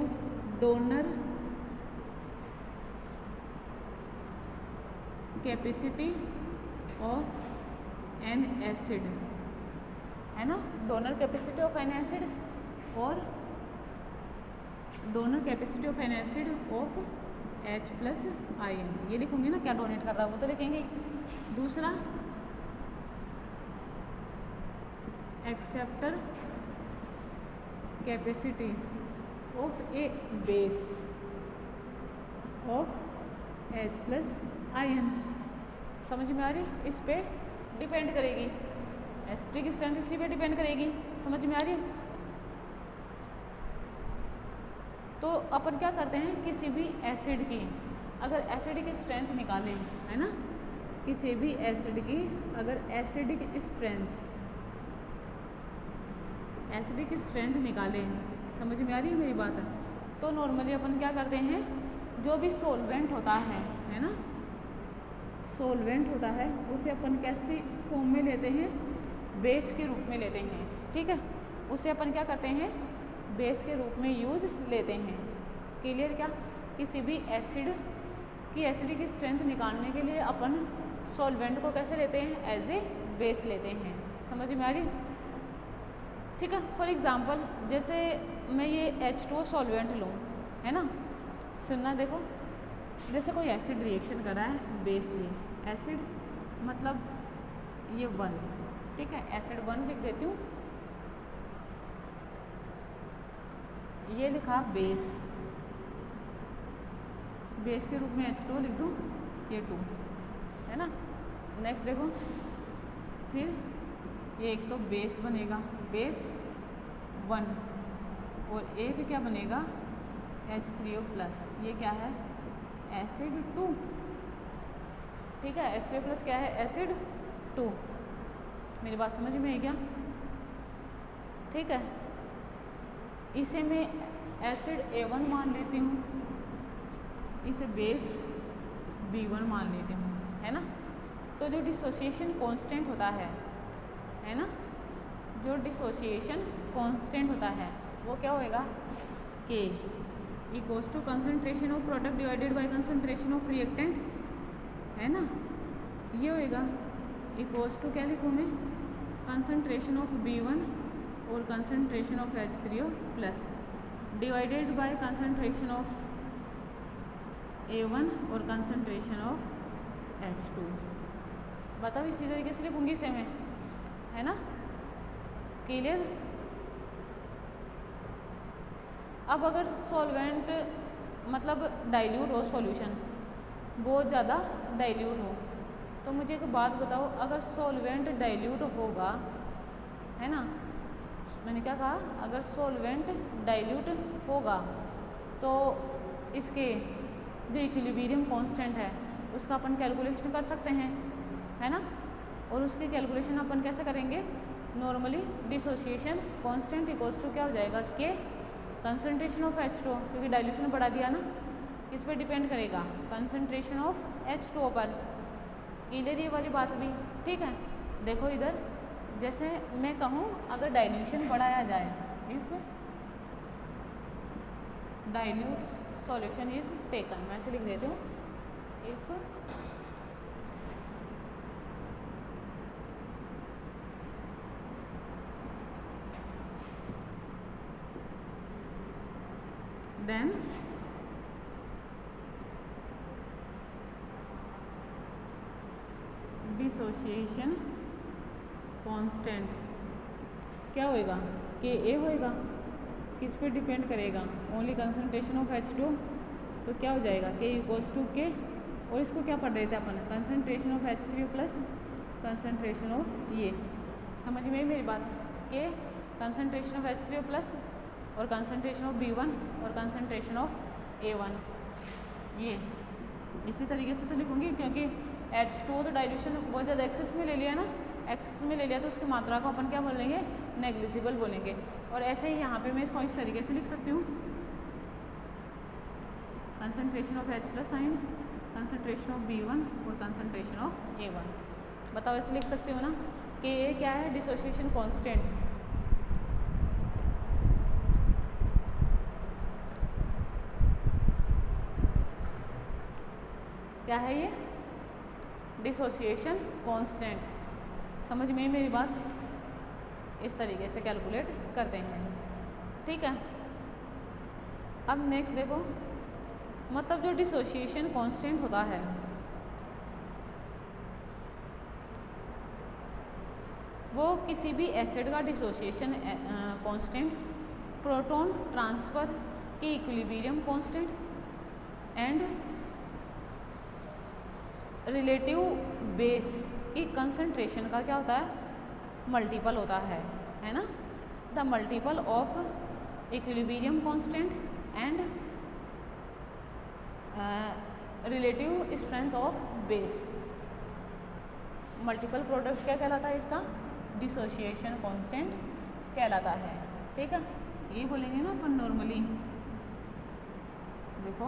donor capacity of an acid, है ना, donor capacity of an acid और donor capacity of an acid of H+Ion, ये लिखूंगी ना, क्या डोनेट कर रहा है वो तो लिखेंगे। दूसरा acceptor capacity of A base of H+Ion, समझ में आ रही, इस पे डिपेंड करेगी, एसिड की स्ट्रेंथ इसी पे डिपेंड करेगी, समझ में आ रही। तो अपन क्या करते हैं, किसी भी एसिड की अगर एसिड की स्ट्रेंथ निकालें, है ना, किसी भी एसिड की अगर एसिडिक स्ट्रेंथ निकालें, समझ में आ रही है मेरी बात, तो नॉर्मली अपन क्या करते हैं, जो भी सॉल्वेंट होता है ना, सॉल्वेंट होता है उसे अपन कैसी फॉर्म में लेते हैं, बेस के रूप में लेते हैं, ठीक है, उसे अपन क्या करते हैं, बेस के रूप में यूज़ लेते हैं। क्लियर, क्या किसी भी एसिड की एसिडिक स्ट्रेंथ निकालने के लिए अपन सॉल्वेंट को कैसे लेते हैं, एज ए बेस लेते हैं, समझ में आ रही, ठीक है। फॉर एग्जांपल जैसे मैं ये H2O सॉल्वेंट लूँ, है ना, सुनना देखो, जैसे कोई एसिड रिएक्शन कर रहा है बेस से, एसिड मतलब ये 1, ठीक है, एसिड 1 लिख देती हूँ, ये लिखा बेस, बेस के रूप में H2O लिख दूँ, ये 2, है ना। नेक्स्ट देखो, फिर ये एक तो बेस बनेगा, बेस 1, और एक क्या बनेगा, H3O+, ये क्या है, एसिड 2, ठीक है, H3O+ क्या है, एसिड 2, मेरी बात समझ में है क्या, ठीक है। इसे मैं एसिड A1 मान लेती हूँ, इसे बेस B1 मान लेती हूँ, है ना। तो जो डिसोसिएशन कांस्टेंट होता है ना, जो डिसोसिएशन कांस्टेंट होता है वो क्या होएगा, K equals to concentration of product divided by concentration of reactant, है ना, ये होएगा इक्वल्स टू क्या लिखूँ मैं, कंसनट्रेशन ऑफ B1 और concentration of H3O+ divided by concentration of A1 और कंसनट्रेशन ऑफ H2। बताओ, इसी तरीके से लिखूँगी इसे मैं, है ना, क्लियर। अब अगर सॉल्वेंट मतलब डाइल्यूट हो, सॉल्यूशन बहुत ज़्यादा डाइल्यूट हो, तो मुझे एक बात बताओ, अगर सॉल्वेंट डाइल्यूट होगा, है ना, मैंने क्या कहा, अगर सॉल्वेंट डाइल्यूट होगा तो इसके जो इक्विलिब्रियम कांस्टेंट है उसका अपन कैलकुलेशन कर सकते हैं, है ना, और उसकी कैलकुलेशन अपन कैसे करेंगे, normally dissociation constant equals to क्या हो जाएगा, के कंसनट्रेशन ऑफ H2O, क्योंकि डाइल्यूशन बढ़ा दिया ना, किस पे डिपेंड करेगा, कंसनट्रेशन ऑफ H2O पर, क्लियर ये वाली बात भी, ठीक है। देखो इधर, जैसे मैं कहूँ अगर डाइल्यूशन बढ़ाया जाए, if dilute solution is taken, मैं ऐसे लिख देती हूँ, इफ then डिसोसिएशन कांस्टेंट क्या होएगा, के ए होएगा, किस पे डिपेंड करेगा, ओनली कंसनट्रेशन ऑफ H2, तो क्या हो जाएगा, के इक्वल्स टू के, और इसको क्या पढ़ रहे थे अपन, concentration of H3O+ concentration of, ये समझ में मेरी बात, के कंसनट्रेशन ऑफ H3O+ और कंसनट्रेशन ऑफ B1 और कंसनट्रेशन ऑफ A1, ये इसी तरीके से तो लिखूँगी, क्योंकि H2O तो डाइल्यूशन बहुत ज़्यादा एक्सेस में ले लिया ना, एक्सेस में ले लिया तो उसकी मात्रा को अपन क्या बोलेंगे, नेग्लिजिबल बोलेंगे। और ऐसे ही यहाँ पे मैं इसको इस तरीके से लिख सकती हूँ, concentration of H+Ion, concentration of B1 और कंसनट्रेशन ऑफ A1। बताओ, ऐसे लिख सकती हूँ ना, कि ये क्या है, डिसोसिएशन कांस्टेंट, क्या है ये? Dissociation constant. समझ में मेरी बात? इस तरीके से कैलकुलेट करते हैं, ठीक है। अब नेक्स्ट देखो, मतलब जो डिसोसिएशन कांस्टेंट होता है वो किसी भी एसिड का डिसोसिएशन कांस्टेंट, प्रोटॉन ट्रांसफर के equilibrium constant and relative base की कंसंट्रेशन का क्या होता है? मल्टीपल होता है ना। The multiple of equilibrium constant and relative strength of base. Multiple product क्या कहलाता है? इसका डिसोसिएशन कांस्टेंट कहलाता है, ठीक है। ये बोलेंगे ना अपन नॉर्मली। देखो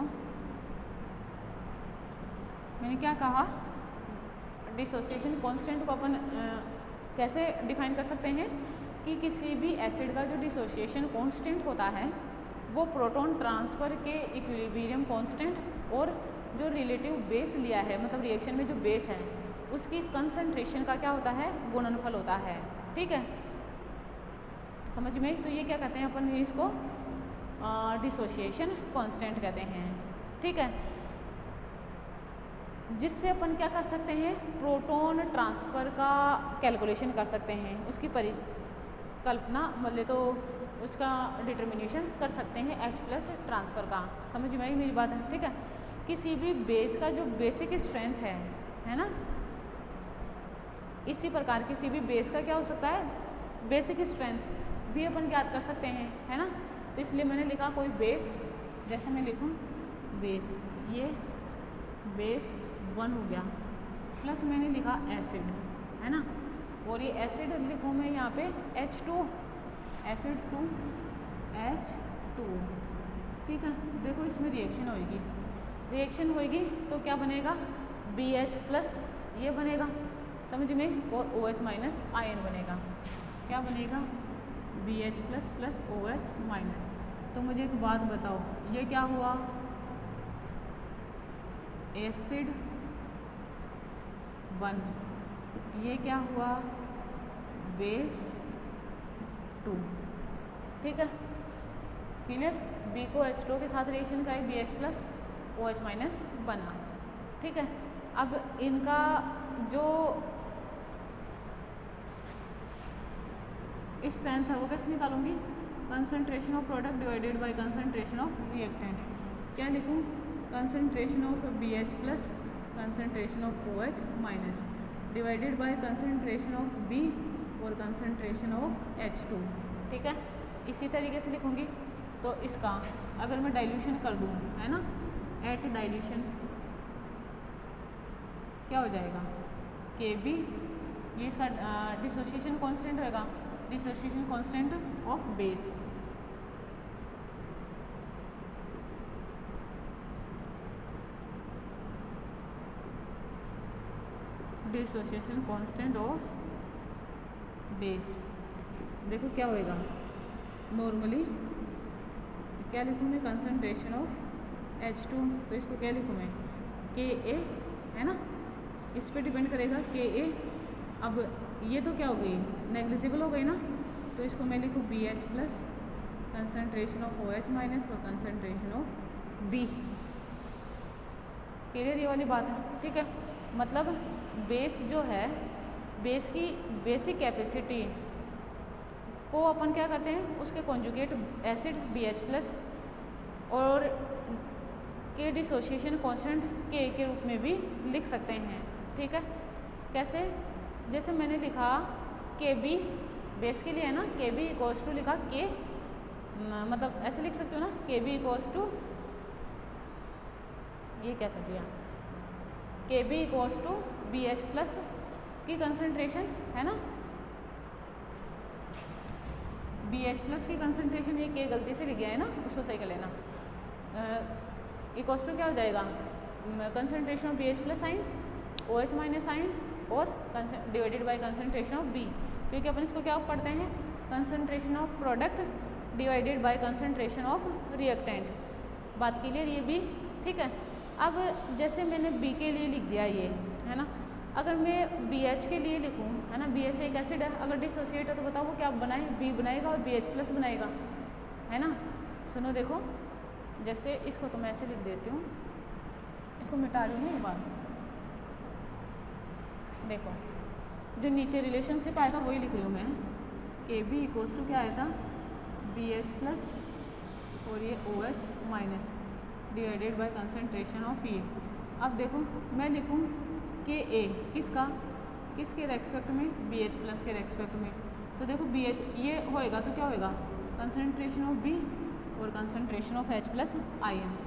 मैंने क्या कहा, डिसोसिएशन कांस्टेंट को अपन कैसे डिफाइन कर सकते हैं कि किसी भी एसिड का जो डिसोसिएशन कांस्टेंट होता है वो प्रोटॉन ट्रांसफ़र के इक्विलिब्रियम कांस्टेंट और जो रिलेटिव बेस लिया है, मतलब रिएक्शन में जो बेस है उसकी कंसंट्रेशन का क्या होता है? गुणनफल होता है, ठीक है। समझ में? तो ये क्या कहते हैं अपन इसको? डिसोसिएशन कांस्टेंट कहते हैं, ठीक है। जिससे अपन क्या कर सकते हैं? प्रोटॉन ट्रांसफ़र का कैलकुलेशन कर सकते हैं, उसकी परिकल्पना मतलब तो उसका डिटर्मिनेशन कर सकते हैं H प्लस ट्रांसफ़र का। समझ में आई मेरी बात है, ठीक है। किसी भी बेस का जो बेसिक स्ट्रेंथ है ना, इसी प्रकार किसी भी बेस का क्या हो सकता है? बेसिक स्ट्रेंथ भी अपन ज्ञात कर सकते हैं, है ना। तो इसलिए मैंने लिखा कोई बेस, जैसे मैं लिखूँ बेस, ये बेस 1 हो गया, प्लस मैंने लिखा एसिड, है ना। और ये एसिड लिखूँ मैं यहाँ पे H2, एसिड 2 H2, ठीक है। देखो इसमें रिएक्शन होएगी तो क्या बनेगा? BH प्लस ये बनेगा, समझ में, और OH माइनस आयन बनेगा। क्या बनेगा? BH plus plus OH minus. तो मुझे एक बात बताओ, ये क्या हुआ? एसिड 1, ये क्या हुआ? बेस 2, ठीक है, क्लियर। B को H2 के साथ रिएक्शन का है, BH प्लस OH माइनस बना, ठीक है। अब इनका जो स्ट्रेंथ है वो कैसे निकालूंगी? Concentration of product divided by concentration of reactant. क्या लिखूँ? Concentration of BH plus concentration of OH minus divided by concentration of B और कंसंट्रेशन ऑफ H2, ठीक है। इसी तरीके से लिखूँगी। तो इसका अगर मैं डाइल्यूशन कर दूँ, है ना, एट डाइल्यूशन क्या हो जाएगा? KB, ये इसका डिसोसिएशन कांस्टेंट होगा, dissociation constant of base. Dissociation constant of base, देखो क्या होएगा? नॉर्मली क्या लिखूँ मैं? कंसंट्रेशन ऑफ H2, तो इसको क्या लिखूँ मैं? KA, है ना, इस पे डिपेंड करेगा KA। अब ये तो क्या हो गई? नेग्लिजिबल हो गई ना, तो इसको मैं लिखूँ BH plus concentration of OH minus और कंसंट्रेशन ऑफ B। क्लियर ये वाली बात है, ठीक है। मतलब बेस जो है, बेस की बेसिक कैपेसिटी को अपन क्या करते हैं? उसके कॉन्जुगेट एसिड BH प्लस और के डिसोसिएशन कांस्टेंट K के रूप में भी लिख सकते हैं, ठीक है। कैसे? जैसे मैंने लिखा KB बेस के लिए है ना, KB इक्वल्स टू लिखा K, मतलब ऐसे लिख सकते हो ना, KB इक्वल्स टू, ये क्या कर दिया? KB equals to BH plus की कंसंट्रेशन, है ना, BH प्लस की कंसंट्रेशन, ये K गलती से लिख गया है ना, उसको सही कर लेना। इक्वल्स टू क्या हो जाएगा? Concentration of BH plus ion, OH minus ion और divided by concentration of B, क्योंकि अपन इसको क्या पढ़ते हैं? Concentration of product divided by concentration of reactant. बात क्लियर ये भी, ठीक है। अब जैसे मैंने बी के लिए लिख दिया ये, है ना, अगर मैं BH के लिए लिखूँ, है ना, BH एक एसिड है, अगर डिसोसिएट है तो बताओ वो क्या बनाए, बी बनाएगा और BH प्लस बनाएगा, है ना। सुनो देखो, जैसे इसको तो मैं ऐसे लिख देती हूँ, इसको मिटा रही हूँ ना एक बार। देखो जो नीचे रिलेशनशिप आया था वही लिख रही हूँ मैं, KB इक्वल्स टू क्या आया था, BH प्लस और ये OH minus divided by concentration of ये। अब देखो मैं लिखूँ KA किसका, किसके रेस्पेक्ट में, BH प्लस के रेस्पेक्ट में। तो देखो BH ये होएगा तो क्या होएगा, कंसनट्रेशन ऑफ B और concentration of H plus ion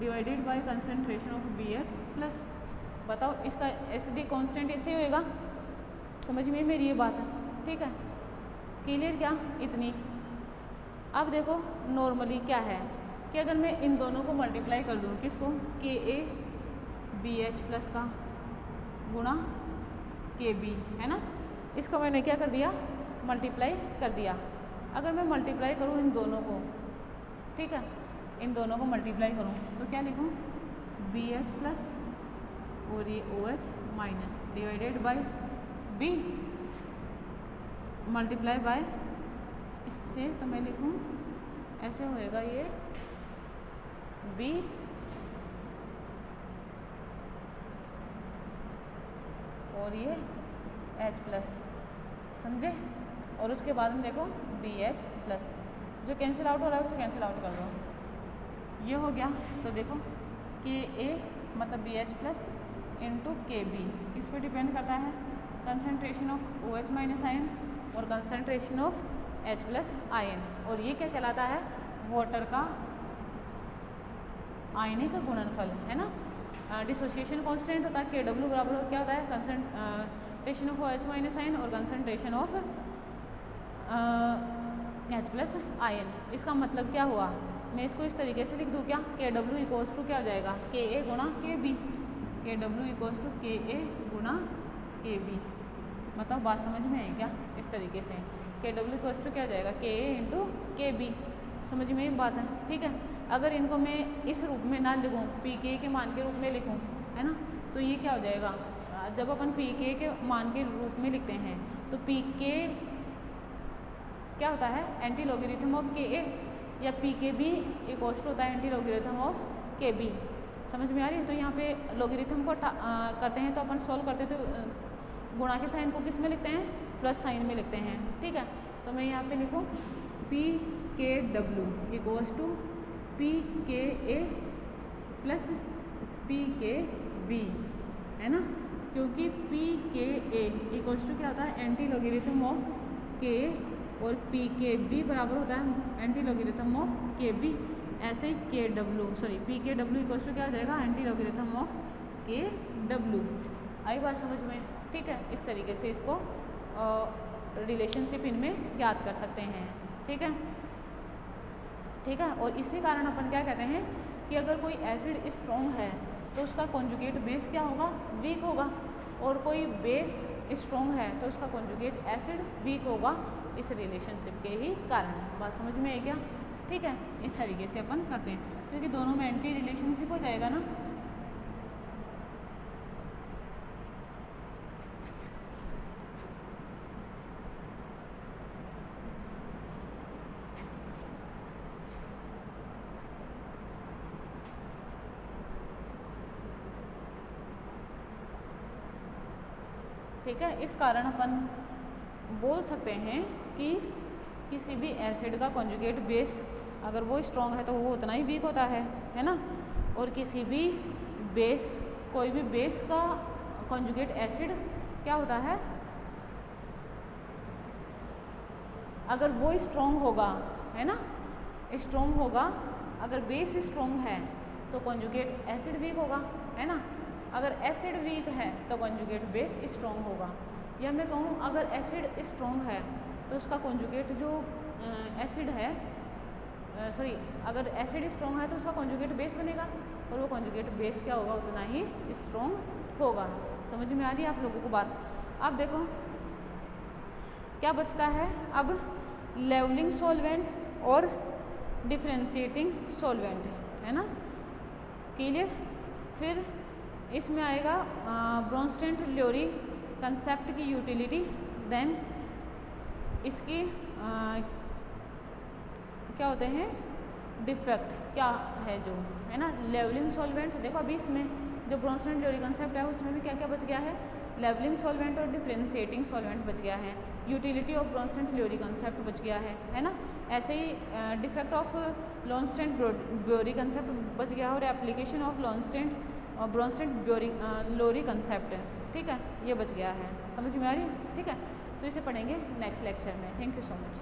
divided by concentration of BH plus. बताओ इसका एसिडी कांस्टेंट ऐसे होएगा, समझ में मेरी ये बात है, ठीक है, क्लियर क्या इतनी। अब देखो नॉर्मली क्या है कि अगर मैं इन दोनों को मल्टीप्लाई कर दूँ, किसको, KA BH प्लस का गुणा KB, है ना, इसको मैंने क्या कर दिया, मल्टीप्लाई कर दिया। अगर मैं मल्टीप्लाई करूँ इन दोनों को, ठीक है, इन दोनों को मल्टीप्लाई करूँ तो क्या लिखूँ, BH प्लस और ये OH minus divided bye B multiply by इससे, तो मैं लिखूँ ऐसे होएगा ये B और ये H प्लस, समझे, और उसके बाद में देखो BH प्लस, जो कैंसिल आउट हो रहा है उसे कैंसिल आउट कर दो, ये हो गया। तो देखो KA मतलब BH प्लस इंटू KB किस पे डिपेंड करता है, concentration of OH minus ion और concentration of H plus ion, और ये क्या कहलाता है, वाटर का आयनिक गुणनफल, है ना। डिसोसिएशन कांस्टेंट होता है KW बराबर क्या होता है, concentration of OH minus ion और concentration of H plus ion. इसका मतलब क्या हुआ, मैं इसको इस तरीके से लिख दूँ क्या, KW इक्वल्स टू क्या हो जाएगा, KA गुणा KB, KW equals to KA गुणा KB। मतलब बात समझ में आई क्या, इस तरीके से KW इक्वल्स टू क्या हो जाएगा, KA इंटू KB, समझ में बात है, ठीक है। अगर इनको मैं इस रूप में ना लिखूँ, PK के मान के रूप में लिखूँ, है ना, तो ये क्या हो जाएगा, जब अपन PK के मान के रूप में लिखते हैं तो PK क्या होता है, एंटी लॉगरिथम ऑफ KA, या PKB इक्वल्स टू होता है एंटी लॉगरिथम ऑफ KB, समझ में आ रही है। तो यहाँ पे लॉगरिथम को करते हैं तो अपन सॉल्व करते हैं तो गुणा के साइन को किस में लिखते हैं, प्लस साइन में लिखते हैं, ठीक है। तो मैं यहाँ पे लिखूँ PKW equals to PKA plus PKB, है ना, क्योंकि PKA इक्वल्स टू क्या होता है, एंटी लॉगरिथम ऑफ K और PKB बराबर होता है एंटी लॉगरिथम ऑफ KB। ऐसे ही PKW इक्वल्स टू क्या हो जाएगा, एंटी लॉगरिथम ऑफ KW। आई बात समझ में, ठीक है। इस तरीके से इसको रिलेशनशिप इनमें ज्ञात कर सकते हैं, ठीक है, ठीक है। और इसी कारण अपन क्या कहते हैं कि अगर कोई एसिड स्ट्रॉन्ग है तो उसका कॉन्जुगेट बेस क्या होगा, वीक होगा, और कोई बेस स्ट्रॉन्ग है तो उसका कॉन्जुगेट एसिड वीक होगा, इस रिलेशनशिप के ही कारण। बात समझ में आई क्या, ठीक है। इस तरीके से अपन करते हैं क्योंकि दोनों में एंटी रिलेशनशिप हो जाएगा ना। ठीक है, इस कारण अपन बोल सकते हैं कि किसी भी एसिड का कॉन्जुगेट बेस अगर वो स्ट्रॉन्ग है तो वो उतना ही वीक होता है ना। और किसी भी बेस, कोई भी बेस का कॉन्जुगेट एसिड क्या होता है, अगर वो स्ट्रॉन्ग होगा, है ना, स्ट्रॉन्ग होगा, अगर बेस स्ट्रॉन्ग है तो कॉन्जुगेट एसिड वीक होगा, है ना। अगर एसिड वीक है तो कॉन्जुगेट बेस स्ट्रॉन्ग होगा। या मैं कहूँ अगर एसिड स्ट्रॉन्ग है तो उसका कॉन्जुगेट जो एसिड है, अगर एसिड स्ट्रॉन्ग है तो उसका कॉन्जुगेट बेस बनेगा, और वो कॉन्जुगेट बेस क्या होगा, उतना ही स्ट्रॉन्ग होगा। समझ में आ रही है आप लोगों को बात। अब देखो क्या बचता है, अब लेवलिंग सॉल्वेंट और डिफरेंशिएटिंग सॉल्वेंट, है ना, क्लियर। फिर इसमें आएगा ब्रोंस्टेंट ल्योरी कंसेप्ट की यूटिलिटी, देन इसकी क्या होते हैं डिफेक्ट क्या है जो है ना, लेवलिंग सॉल्वेंट। देखो अभी इसमें जो ब्रोंस्टेंट ल्योरी कंसेप्ट है उसमें भी क्या क्या बच गया है, लेवलिंग सॉल्वेंट और डिफरेंशिएटिंग सॉल्वेंट बच गया है, यूटिलिटी ऑफ ब्रोंस्टेंट ल्योरी कंसेप्ट बच गया है ना। ऐसे ही डिफेक्ट ऑफ लॉन्स्टेंट ब्योरी कंसेप्ट बच गया और एप्लीकेशन ऑफ लॉन्स्टेंट ब्रोंस्टेंट ल्योरी कंसेप्ट, ठीक है, ये बच गया है। समझ में आ रही है? ठीक है, तो इसे पढ़ेंगे नेक्स्ट लेक्चर में। Thank you so much.